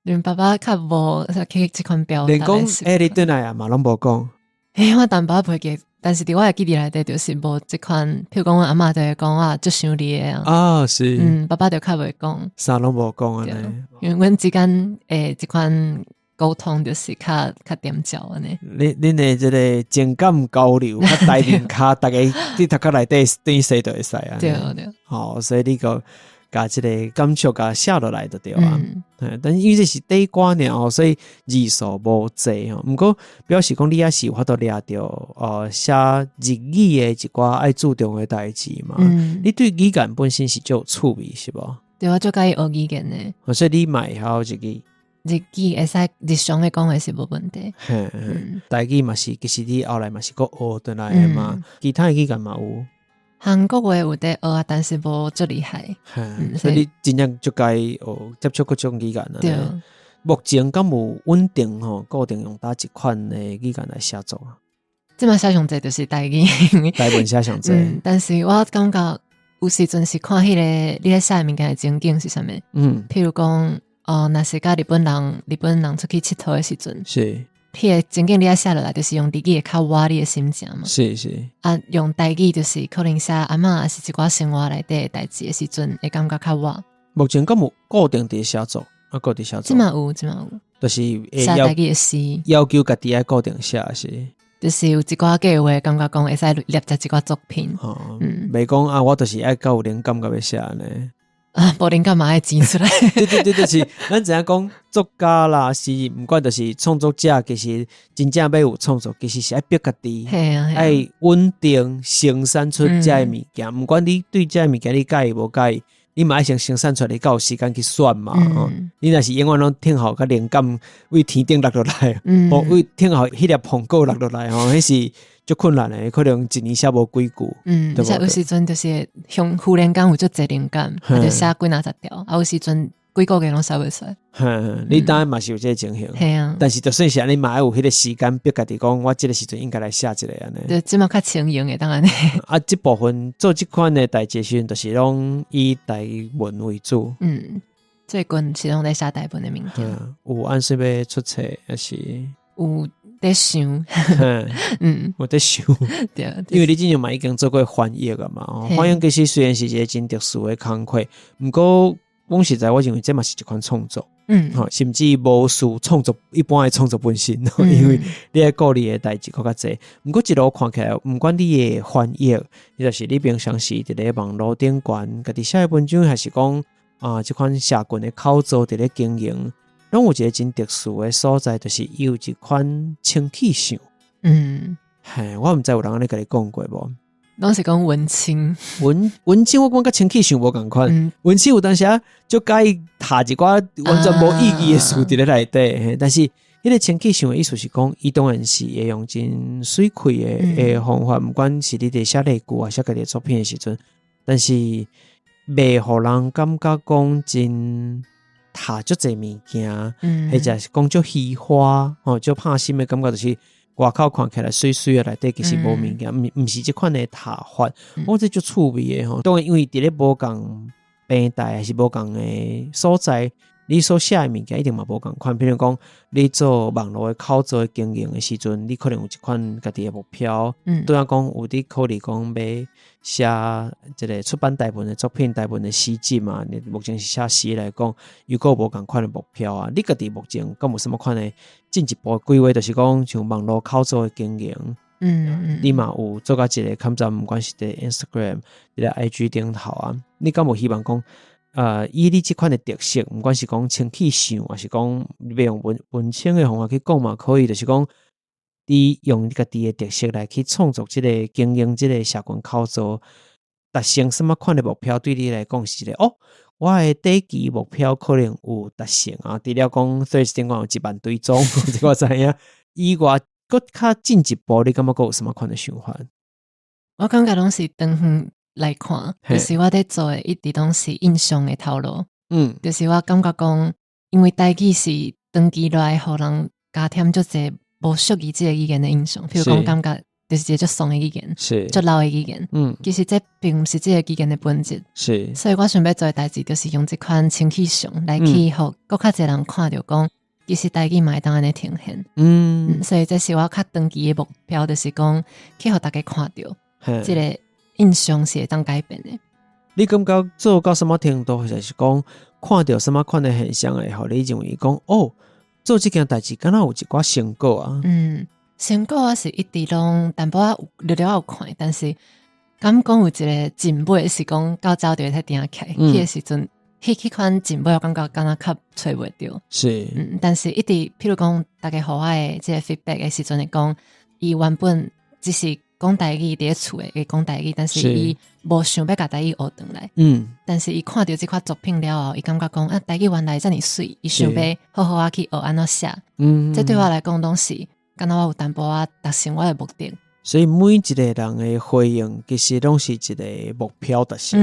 连爸爸较无去这款表达，连讲你转来啊嘛拢无讲。我淡薄仔袂记，但是伫我的记忆内底就是无这款，譬如讲阮阿嬷就会讲我足想你的啊。是。爸爸就较袂讲，啥拢无讲安尼。因为阮之间这款沟通就是较点脚安尼。恁的这个情感交流，较台面卡，大家伫头壳内底对说就会使啊。对。所以你个。甲这个感触甲写落来就对啊，但是因为这是地歌呢，所以字数无济吼。不过表示讲你也是有法度抓到写日语的一寡爱注重的代志嘛。你对语言本身是就有趣味是无？对，我就介意学语言呢。所以你嘛会晓日语？日语会使日常的讲的是无问题。台语嘛是，其实你后来嘛是个学转来的嘛。其他的语言嘛有。韩国话有在学啊，但是无足厉害。所以你真正就该接触各种语言啊。对，目前敢有稳定固定用哪一款的语言来写作啊？即嘛写上济就是台语，台文写上济。但是我感觉有时阵是看迄个你咧写物件的情景是啥物。譬如讲若是甲日本人出去佚佗的时阵，是。迄个情景你要写落来，就是用日语会较活你的心情嘛。是。用台语就是可能写阿嬷还是一寡生活内底的代志的时阵，会感觉较活。目前敢有固定伫写作，固定写作。即嘛有，就是写台语的诗，要求家己爱固定写是。就是有一寡计划，感觉讲会使列一寡作品。袂讲啊，我就是爱有灵感，甲要写呢。无灵感嘛爱钱出来。对，就是咱知影讲作家啦，是毋管就是创作者，其实真正要有创作，其实是爱逼家己，爱稳定生产出这物件。毋管你对这物件你介意无介意，你嘛爱先生产出来，你才有时间去选嘛。你若是永远拢听好，甲灵感为天顶落落来，为听好迄粒红果落落来，迄是足困难的，可能一年写无几句。而且有时阵就是像忽然间有足侪灵感，就写几若十条，有时阵几个月拢写袂出来。你当然嘛是有这个情形，但是就算是你嘛要有迄个时间逼家己讲，我这个时阵应该来写一个安尼。对，即嘛较轻盈的当然。这部分做这款的代志时，就是拢以台文为主。最近是拢在写台文的物件。有按说要出册，还是有在想。我在想。对，因为你之前嘛已经做过翻译了嘛，翻译其实虽然是一个真特殊的工课，不过讲实在，我认为这嘛是一款创作。甚至无输创作一般的创作本身。因为你爱顾虑的代志更较侪。不过一路看起来，不管你的翻译，你就是你平常时伫咧网络顶悬，家己写的文章，还是讲这款社群的口座伫咧经营，拢有一个真特殊的所在，就是有一款清气象。我毋知有人安尼甲你讲过无？拢是讲文青，文青我感觉清气象无共款。文青有当时就介意下一寡完全无意义的事伫咧内底，但是迄个清气象的意思是讲，伊当然是会用真水开的方法，毋管是你伫写例句啊，写家己的作品的时阵，但是袂互人感觉讲真读足侪物件，或者是讲足虚华足拍心的感觉，就是外口看起来水水的内底其实无物件，毋是这款的读法。我这足趣味的当然因为伫咧无共平台还是无共的所在，你所写的物件一定嘛无共款。比如讲，你做网络的口座的经营的时阵，你可能有一款家己的目标。对啊，讲有伫考虑讲要写一个出版台文的作品，台文的诗集嘛。你目前是写诗来讲，如果无共款的目标啊，你家己目前敢有什么款的进一步的规划？就是讲像网络口座的经营。你嘛有做到一个看站，不管是在 Instagram、在 IG 顶头啊，你敢有希望讲，以你这款的特色，不管是讲清气象，还是讲你要用文青的方法去讲嘛，可以，就是讲你用你家己的特色来去创作这个经营这个社群口座，达成什么款的目标，对你来讲是咧我的第一期目标可能有达成啊，除了讲 Threads 顶有1万追踪，这我知影以外。搁较进一步，你感觉有什么款的想法？我感觉拢是长远来看，就是我在做的一直拢是印象的头路。就是我感觉讲，因为台语是长期来互人加添足侪无属于这个语言的印象，譬如讲感觉就是一个足怂的语言，是足老的语言。其实这并不是这个语言的本质。是，所以我想要做的代志，就是用这款清气象来去互更较侪人看到讲。其实台语嘛会当安尼呈现，所以这是我较长期的目标，就是讲去互大家看到，这个印象是会当改变的。你感觉做到什么程度，或者是讲看到什么款的现象会互你认为讲做这件代志敢若有一寡成果啊？成果我是一直拢淡薄仔略有看，但是敢讲有一个进步是讲到早就才定起来，迄个时阵。迄款进步我感觉敢若较找袂到，是，但是一直譬如讲，大家互我的这个 feedback 的时阵会讲，伊原本只是讲台语伫咧厝诶，会讲台语，但是伊无想要甲台语学转来，但是伊看到这款作品了后，伊感觉讲台语原来遮尔水，伊想要好去学安怎写，这对我来讲拢是敢若我有淡薄仔达成我的目的。所以每一个人的回应其实拢是一个目标达成，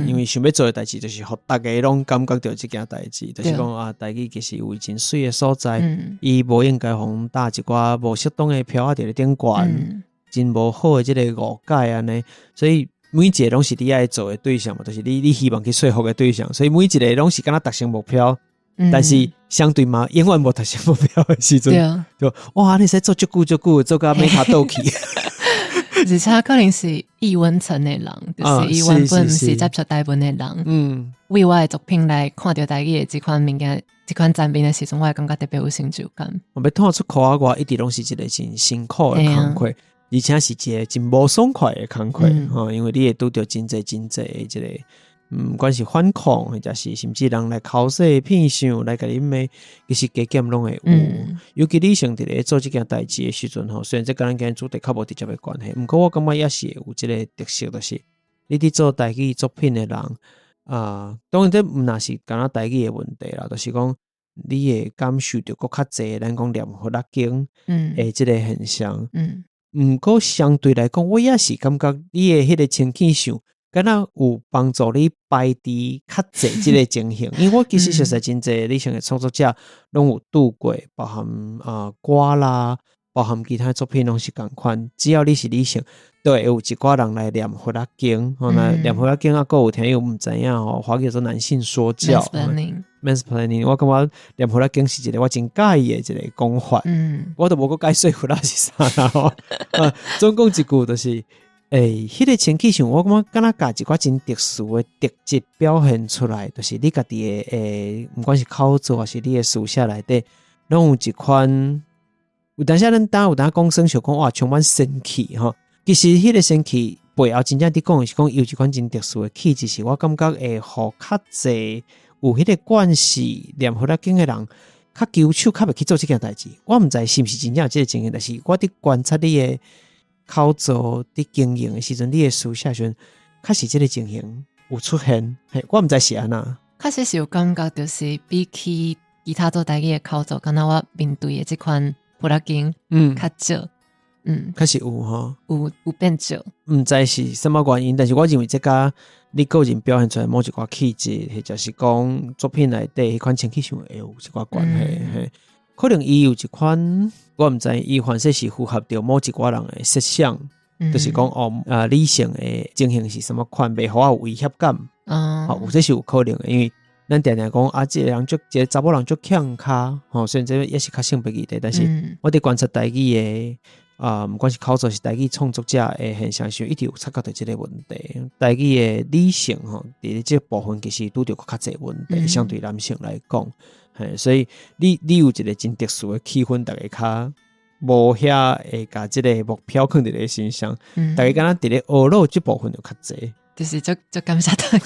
因为想要做的代志就是互大家拢感觉到这件代志，就是讲啊，台语其实有真水的所在，伊无应该互打一寡无适当的票仔伫咧顶悬，真无好的这个误解安尼，所以每一个拢是你爱做的对象嘛，就是你希望去说服的对象，所以每一个拢是敢若达成目标，但是相对嘛，永远无达成目标的时阵，就哇，你使做足久，做到没卡倒去。而且可能是异温层的人，就是伊原本是接触台湾的人，为我的作品来看到台语的这款物件、这款产品的时阵，我会感觉特别有成就感。我要吐出口我一直拢是一个真辛苦的工课，而且是一个真无爽快的工课，因为你会拄到真侪的这个。不管是反抗，或者是甚至人来口说骗想来甲你骂，其实加减拢会有。尤其你像伫咧做这件代志的时阵吼，虽然这跟咱今日主题较无直接的关系，不过我感觉也是有这个特色，就是你伫做台语作品的人当然这毋若是敢若台语的问题啦，就是讲你会感受到搁较济咱讲念佛啦经的这个现象。不过相对来讲，我也是感觉你的迄个情绪上。敢若有帮助你摆伫较济即个情形，因为我其实实在真济你像个创作者拢有拄过，包含歌啦，包含其他作品拢是共款。只要你是理性，都会有一寡人来念佛啦经，那念佛啦经啊，有听有毋知影吼，华语叫做男性说教 ，mansplaining。我感觉念佛啦经是一个我真介意的一个讲法，我都无个解说服啦是啥啦吼。总讲一句就是。迄个情绪上，我感觉敢若甲一寡真特殊的特质表现出来，就是你家己的不管是口做还是你的书写内底，拢有一款有当时咱有当讲生想讲哇，充满生气吼。其实迄个生气背后真正伫讲的是讲有一款真特殊的气质，是我感觉会互较济有迄个惯势念佛啦经的人，较揪手较袂去做这件代志。我毋知是毋是真正有这个情形，但是我伫观察你的。口做伫经营的时阵，你的书写时阵，确实这个情形有出现。我毋知是安那，确实是有感觉，就是比起其他做台语的口做，敢若我面对的这款佛啦经，较少，确实有吼，有变少。毋知是什么原因，但是我认为这甲你个人表现出来某一寡气质，或者是讲作品内底迄款情绪上会有一寡关系。可能伊有一款，我毋知伊反正是符合着某一寡人的设想，就是讲理性的情形是什么款，袂互我有威胁感。有这是有可能的，因为咱常常讲这个人一个查某人足强卡，虽然这也是较性别议题，但是我伫观察台语的不管是口做是台语创作者的现象上，一直有察觉到这个问题。台语的理性伫这部分其实拄着较济问题，相对男性来讲。所以你有一个真特殊的气氛，大家较无遐会甲即个目标放伫咧身上，大家敢若伫咧学路即部分就较济，就是就感谢大家。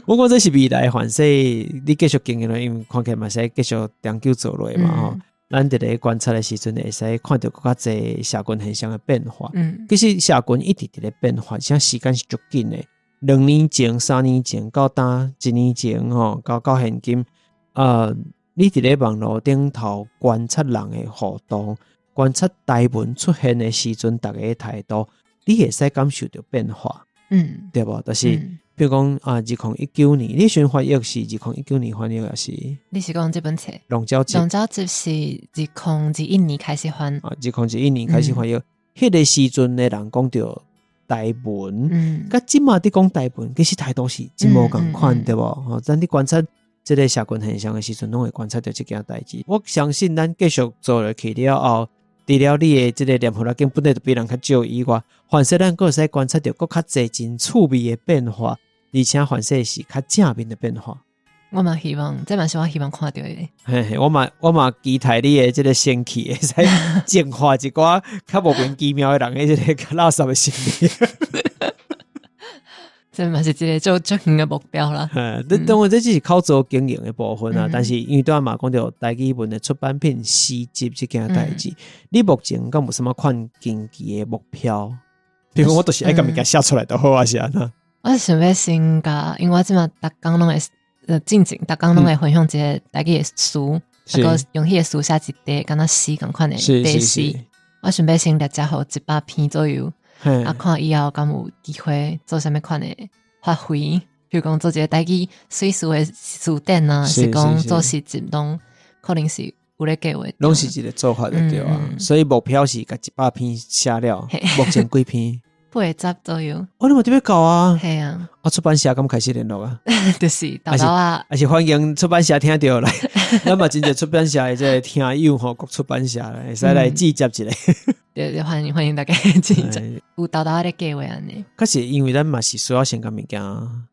我讲这是未来反正你继续经营了，因为看起来嘛是继续长久做落嘛吼。咱伫咧观察的时阵，会使看到较济社群现象的变化。其实社群一直伫咧变化，像时间是足紧的。2年前、3年前到1年前到现今，你伫咧网络顶头观察人的互动，观察台文出现的时阵，大家的态度，你会使感受到变化，对无？就是比如讲2019年，你选翻译是2019年翻译也是？你是讲这本册？龙角集是2021年开始翻，2021年开始翻译，迄个时阵的人讲到。台文，甲即马伫讲台文，其实态度是真无共款，对无？咱伫观察即个社群现象的时阵，拢会观察到即件代志。我相信咱继续做落去了后，除了你的即个念佛啦经本来就比人较少以外，反正咱个使观察到更较侪真趣味的变化，而且反正是较正面的变化。我嘛希望，这嘛是我希望看到的。我嘛期待你的这个生气会使净化一寡较莫名其妙的人的这个垃圾的心理。这嘛是一个做远的目标啦。当然这只是靠做经营的部分啊，但是因为对嘛讲到台语文的出版品诗集这件代志，你目前敢有什么款经济的目标？比如我都是爱甲物件写出来就好啊，是安那。我想要先甲，因为我即嘛逐工拢会。进前逐工拢会分享一个台语的书，然后用迄个书写一块敢若诗共款的地诗。我想要先列只好100篇左右，看以後敢有機會做啥物款的發揮，譬如講做一個台語水事的詞典啊，是講做實習攏可能是有咧計劃，攏是一個做法就對啊。所以目標是甲100篇寫了，目前幾篇？80左右。你嘛特別高啊！係啊，出版社咁開始聯絡啊，就是豆豆啊，還是歡迎出版社聽到來，咱嘛真濟出版社的這個聽友吼，各出版社來，會使來指接一下。對，歡迎大家指接。有豆豆的計劃安尼。可是因為咱嘛是需要先甲物件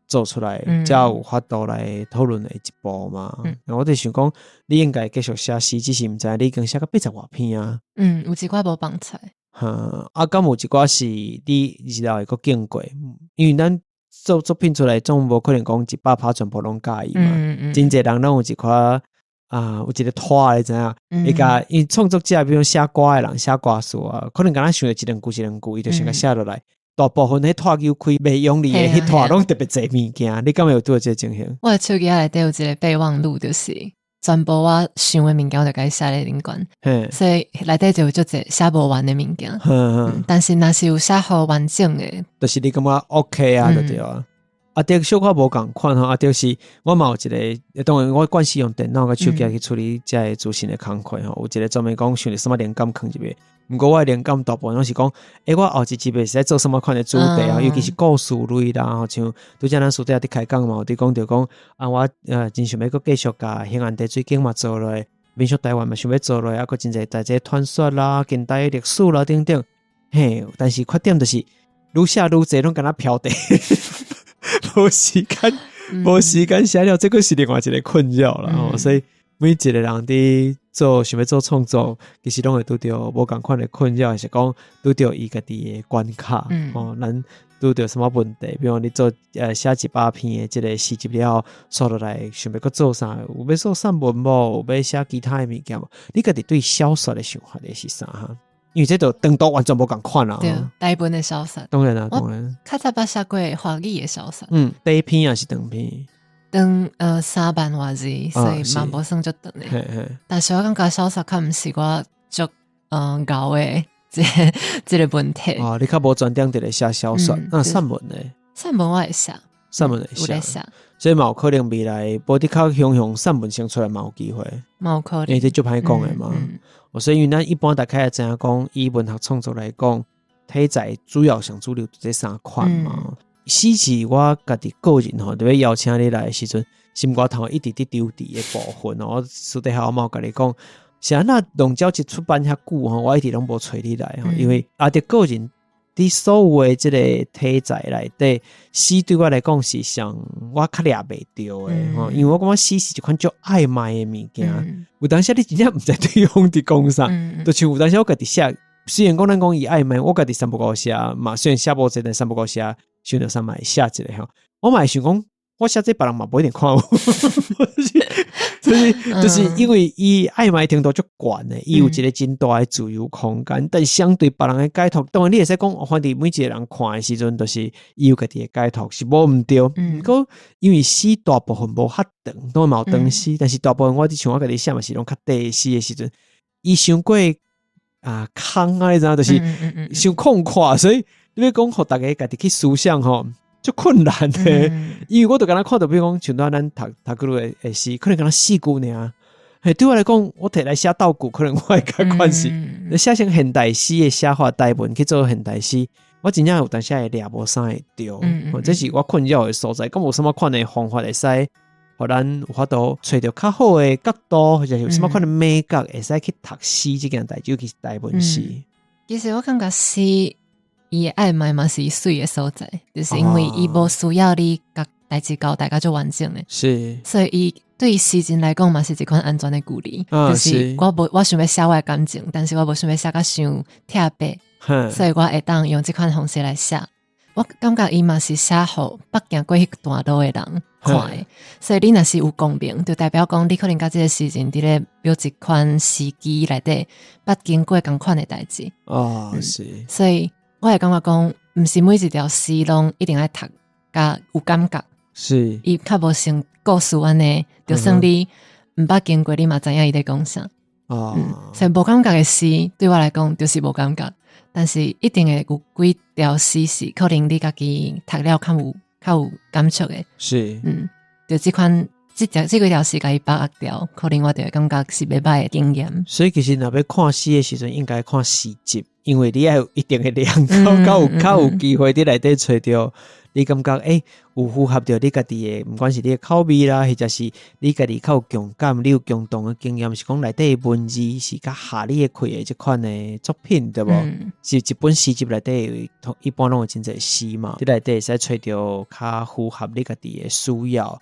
做出來，才有法度來討論的一步嘛。我哋想講，你應該繼續寫詩，只是毋知你已經寫到80多篇啊。有一寡無放出來。敢有一寡是你日後會閣經過，因為咱做作品出來總無可能講100%全部攏介意嘛。真濟人攏有一寡有一個拖你知影，因為創作者比如寫歌的人寫歌詞啊，可能敢若想到一兩句，伊就想甲寫落來。大部分迄拖球開袂用力的迄拖攏特別濟物件，你敢有拄到這個情形？我的手機內底有一個備忘錄，就是全部我想的物件我就該寫咧裡面，所以內底就有足濟寫無完的物件。但是若是有寫好完整的，就是你感覺 OK 啊，就對啊。這小可無共款吼，就是我嘛有一個，當然我慣勢用電腦甲手機去處理這個資訊的工課吼，有一個專門講想着什麼靈感囥入去。毋過我的靈感大部分攏是講，我後一集會使做什麼款的主題啊，尤其是故事類啦，吼像拄則咱書底下佇開講嘛，有佇講着講我真想要閣繼續甲興安地水景嘛做落，民俗台灣嘛想要做落，閣真濟代誌傳說啦、近代歷史啦等等。但是缺點就是愈寫愈濟，攏敢若飄地。無時間寫了，這個是另外一個困擾啦。所以每一個人佇做想要做創作，其實攏會拄着無共款的困擾，還是講拄着伊家己的關卡。咱拄着什麼問題？比如你做寫100篇的這個詩集了，刷落來想要閣做啥？有要做散文無？有要寫其他的物件無？你家己對小說的想法的是啥哈？因為這都當都完全無共款啦。對，大本的小說。當然。較早捌寫過華語的小說。第一篇也是長篇。長3萬多字，所以嘛無算足長的。但是我感覺小說較毋是我足搞的這個問題。你較無專點佇咧寫小說，散文呢？散文我會寫，散文會寫。所以嘛有可能未來無啲較向散文先出來嘛有機會。嘛有可能。因為這就歹講的嘛。所以因為咱一般大家也知影講，以文學創作來講，題材主要上主流這3款嘛。詩是我家己個人吼，特別邀請你來的時陣，心肝頭一直伫丟佇的部分。我私底下我嘛有甲你講，是安那龍鳥一出版遐久吼，我一直攏無找你來吼，因為的個人佇所有的這個題材內底，詩對我來講是上我較抓袂着的吼，因為我感覺詩是一款足曖昧的物件。有當時你真正毋知對方佇講啥，就像有當時我家己寫，雖然講咱講伊曖昧，我家己3不五寫嘛，雖然寫無濟，但3不五寫，想着啥嘛會寫一個吼，我嘛會想講，我寫這別人嘛不一定看有。就是因為伊曖昧程度足懸的，伊有一個真大的自由空間，但相對別人的解讀，當然你會使講，反正每一個人看的時陣，就是伊有家己的解讀是無毋對。不過因為詩大部分無遐長，都嘛有長詩，但是大部分我像我家己寫嘛是攏較短詩的時陣，伊傷過空啊，你知影，就是傷空曠，所以你要講互大家家己去思想吼。就困難的，因為我都敢若看到，比如講像咱讀幾路的詩，可能敢若4句爾。對我來講，我摕來寫倒句，可能我會較關係。寫成現代詩的寫法台文去做現代詩，我真正有當時會抓無啥會着。這是我困擾的所在。咁有什麼款的方法會使，互咱有法度找到較好的角度，或者有什麼款的美感會使去讀詩這件代誌，尤其是台文詩。其實我感覺詩。伊的曖昧嘛是伊水的所在，就是因為伊無需要你甲代誌交代甲足完整的，是，所以伊對詩人來講嘛是一款安全的距離，就是我想要寫我的感情，但是我無想要寫甲傷貼白，所以我會當用這款方式來寫。我感覺伊嘛是寫互捌行過迄段路的人看的，所以你若是有共鳴，就代表講你可能甲這個詩人佇咧表一款時機內底捌經過共款的代誌。是，所以。我會感覺講，毋是每一條詩攏一定愛讀，甲有感覺。是，伊較無像故事安尼，就算你毋捌經過，你嘛知影伊在講啥。所以无感觉的诗对我来讲就是无感觉，但是一定会有几条诗是可能你家己读了较有感触的，是就这几条诗家己把握掉，可能我就会感觉是袂歹的经验。所以其实若要看诗的时阵，应该看诗集，因为你要有一定的量，较有机会伫内底找到你感觉有符合到你家己的，不管是你的口味啦，或者是你家己较有共感，你有共同的经验，是讲内底的文字是较合你的开的这款的作品，对无？是一本诗集内底一般拢有真侪诗嘛，你内底会使找到较符合你家己的需要。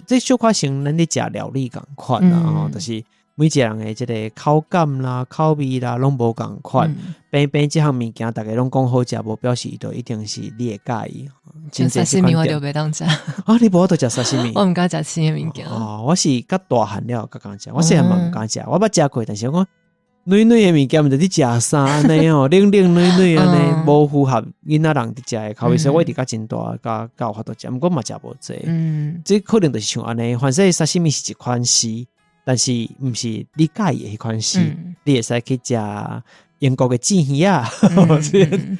这小可像咱咧食料理共款啦，就是每一个人的这个口感啦、口味啦，拢无共款。偏这项物件，大家拢讲好食，无表示就一定是你会介意。像沙西米我就袂当食你无得食沙西米？我毋敢食青的物件。我是较大汉了才敢食，我细汉嘛毋敢食，我捌食过，但是我软软的物件，毋知你食啥安尼冷冷软软安尼，无符合囡仔人伫食的口味，所以我一直较真大，甲有法度食，毋过嘛食無济。这可能就是像安尼，反正沙西米是一款詩，但是毋是你介意的迄款詩，你會使去食英國的煎魚啊。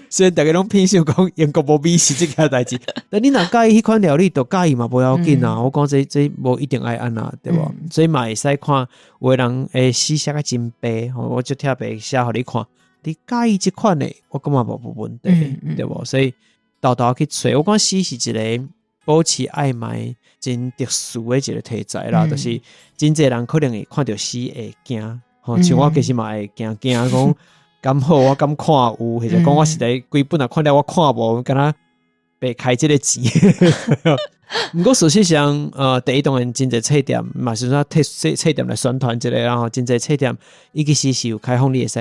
雖然大家攏偏向講英國無美食這件代志，但你若介意迄款料理，就介意嘛無要緊啊。我講這無一定愛安啊，對吧？所以嘛會使看有的人詩寫得真白，我就特別寫給你看，你介意這款的，我感覺無問題，對吧？所以豆豆去找，我講詩是一個保持曖昧真特殊的一個題材啦，就是真濟人可能會看到詩會驚，像我其實嘛會驚講咁好，我咁看有，或者講我實在規本來看了我看無，敢若被開這個錢。不過事實上，第一當然真濟冊店嘛，是說冊店來宣傳這個，然後真濟冊店伊其實是有開放，你會使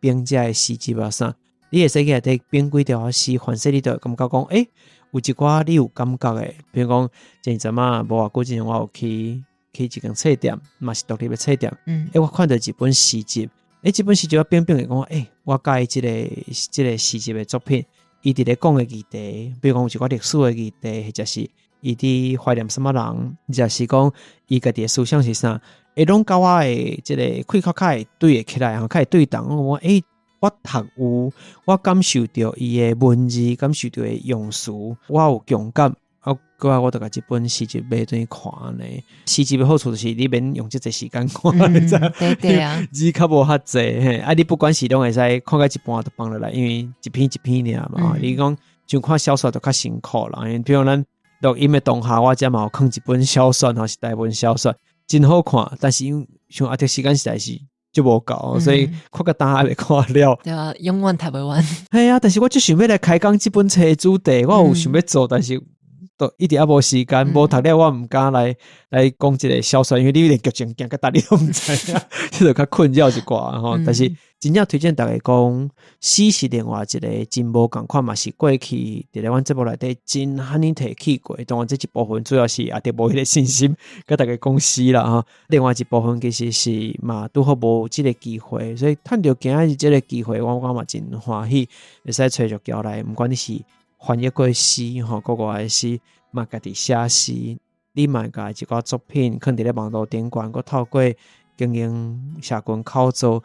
編這個詩集啊啥，你會使去內底編幾條詩，反正你就感覺講，有一寡你有感覺的，比如講前陣嘛，無偌久之前我有去一間冊店，嘛是獨立的冊店，我看到一本詩集。這本詩集我編的講，我介意這個詩集的作品，伊佇咧講的議題，比如講有一個歷史的議題，或者是伊佇懷念什麼人，或者是講伊家己的思想是啥，攏甲我的這個開口較會對起來，較會對當我我讀有，我感受到伊的文字，感受到的用詞，我有共感。我就把這本詩集買轉去看呢。詩集的好處就是你免用這個時間看，對啊，字較無遐濟。你不管是攏會使看個一半就放落來，因為一篇一篇爾嘛。你講像看小說就較辛苦啦。比如咱錄音的當下，我才嘛有放一本小說，或是大本小說，真好看。但是因為像這時間實在是就無夠，所以看個當下未看了。對啊，永遠讀不完。係啊，但是我就想要來開講這本冊的主題，我有想要做，但是都一直也無時間，無讀了我毋敢來講這個小說，因為你連劇情行個大你都毋知啊，這就較困擾一寡吼。但是真正推薦大家講，詩是另外一個真無共款嘛，是過去佇咧阮節目內底真罕尼提起過。當然這一部分主要是也得無迄個信心，甲大家講詩啦吼。另外一部分其實是嘛，拄好無這個機會，所以趁着今日這個機會，我嘛真歡喜，會使找著交來，毋管你是翻譯過詩吼，國外的詩，嘛家己寫詩，你嘛甲一個作品，可能佇咧網絡頂懸，佮透過經營社群口做。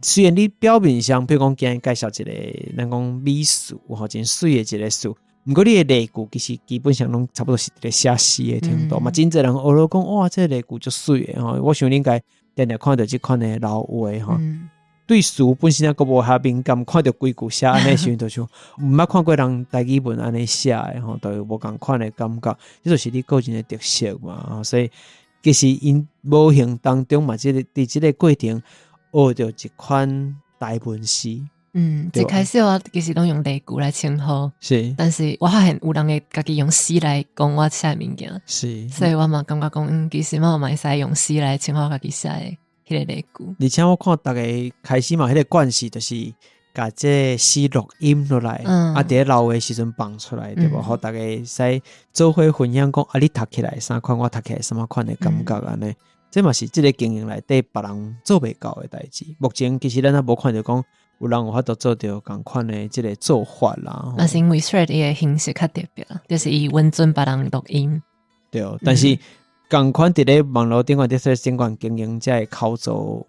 雖然你表面上，比如講今日介紹一個咱講美術吼，真水的一個詞，毋過你的例句其實基本上攏差不多是佇咧寫詩的程度嘛。真濟人學了講，哇，這個例句足水的吼，我想你應該定定看到這款的老話吼。對詞本身個無遐敏感，看到規句寫安尼時陣，就像毋捌看過人台語文安尼寫的吼，都有無共款的感覺，這就是你個人的特色嘛。所以其實因無形當中嘛，佇這個過程學到一款台文詩。一開始我其實攏用例句來稱呼，是，但是我發現有人會家己用詩來講我寫物件，是，所以我嘛感覺講，其實我嘛會使用詩來稱呼我家己寫的。迄個例句，而且我看大家開始嘛，迄個慣勢就是把這詩錄音落來，佇咧留的時陣放出來，對無？互大家使做伙分享講，你讀起來啥款，我讀起來什麼款的感覺安尼，這嘛是這個經營內底別人做袂到的代志。目前其實咱也無看到講有人有法度做到共款的這個做法啦。那是因為 Thread 伊個形式較特別，就是伊溫準別人錄音，對，但是。共款佇咧網絡頂懸，佇說頂懸經營，才會口做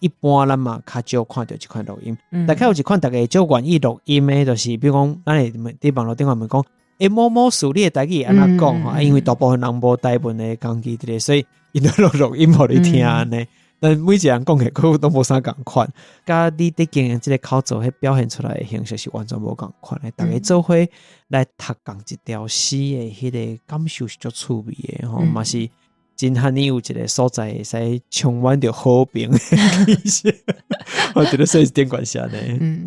一般咱嘛较少看到这款录音，大概有一款大家就愿意录音的，就是比如讲，咱伫网络顶面讲，某某事你的台语安怎讲吼，因为大部分人无台文的讲机之类，所以因都录音互你听呢。但每一个人讲的佢都无啥共款，甲你伫经营这个口做，迄表现出来的形式是完全无共款的。大家做伙来读共一条诗的迄个感受是足趣味的吼，嘛是真罕有一个所在会使充满着和平的气息。我觉得说是电管下呢，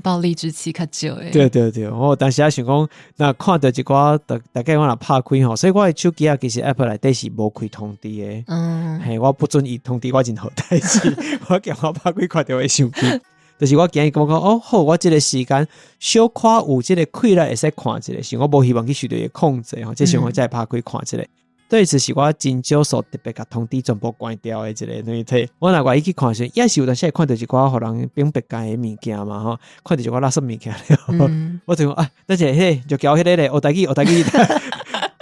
暴力之气较少诶。对对对，我当时也想讲，那看到一寡大概我若拍开吼，所以我的手机啊，其实 Apple 内底是无开通知的。嘿，我不准伊通知我任何代志，我惊我拍开看到的手机。就是我今日感觉哦，好，我这个时间小可有这个开来会使看一个，是我无希望去受到伊控制吼，这时候我再拍开看一个。对，就是我真少数特别甲通知全部关掉的一个东西。我若我去看时，也是有当时会看到一寡互人并别介的物件嘛吼，看到一寡垃圾物件了。我就讲啊，等下嘿，就交迄个咧，学台语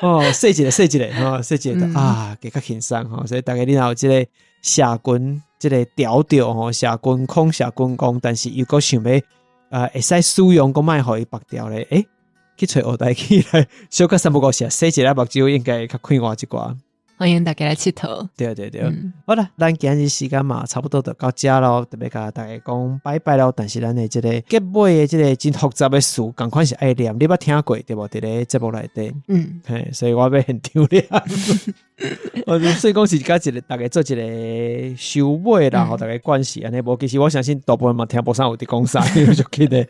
哦，说一个说一个吼，说一个啊，加较轻松吼。所以大家你若有即个社群，即个调调吼，社群空社群讲，但是又搁想要会使使用，搁卖互伊白掉咧，去找学台语来小可3不5下，说一个目睭应该较快活一寡。欢迎大家来佚佗。对对对，好啦，咱今日时间嘛，差不多就到这咯，特别甲大家讲拜拜咯。但是咱的这个结尾的这个真复杂的词，赶快是爱念，你捌听过对不？伫咧节目内底，嘿，所以我要很丢脸。所以讲是甲一个大家做一个收尾啦，和大家关系安尼无。其实我相信大部分嘛听无啥有伫讲啥，就记得。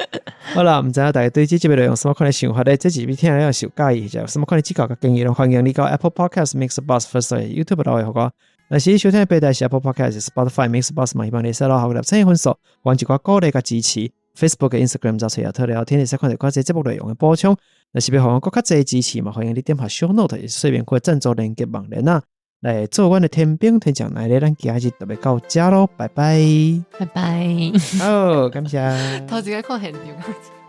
好啦，唔知道大家对这节目内容什么款的想法咧？这几边听了有介意，或者什么款的指教甲建议，欢迎你到 Apple Podcast、Mixbox、Firstory、YouTube 都有好。那是收听的平台是 Apple Podcast、Spotify、Mixbox 嘛，希望你收到好嘅參與分數，還一個鼓勵甲支持。Facebook、Instagram 找隨後特聊天，你使看到嗰啲節目內容嘅補充。那是要互我更加濟支持嘛，歡迎你點下 Show Note，隨便可以贊助連結網鏈啊，來做我嘅天兵天將來咧，咱今日特別到這咯，拜拜，拜拜，好，感謝。頭一個看現場。